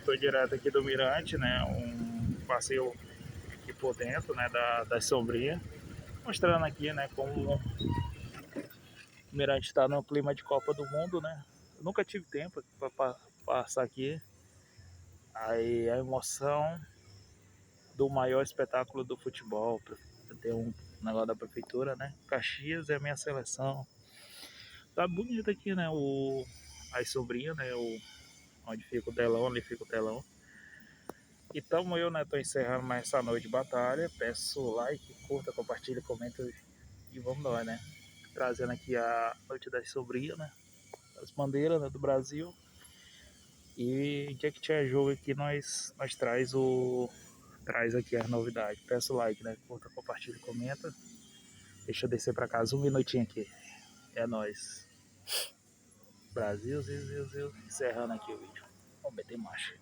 Tô direto aqui do Mirante, né? Um passeio aqui por dentro, né? Das sombrinhas. Mostrando aqui, né? Como o Mirante está no clima de Copa do Mundo, né? Eu nunca tive tempo para passar aqui. Aí a emoção do maior espetáculo do futebol. Tem um negócio da prefeitura, né? Caxias é a minha seleção. Tá bonito aqui, né? As sombrinhas, né? Onde fica o telão, ali fica o telão. E tamo eu, né? Tô encerrando mais essa noite de batalha. Peço like, curta, compartilha, comenta e vamos nós, né? Trazendo aqui a noite das sombrinhas, né? As bandeiras, né, do Brasil. E dia que tiver jogo aqui, nós traz aqui as novidades. Peço like, né? Curta, compartilha, comenta. Deixa eu descer pra casa um minutinho aqui. É nóis. Brasil, Zil. Encerrando aqui o vídeo. Vamos meter marcha.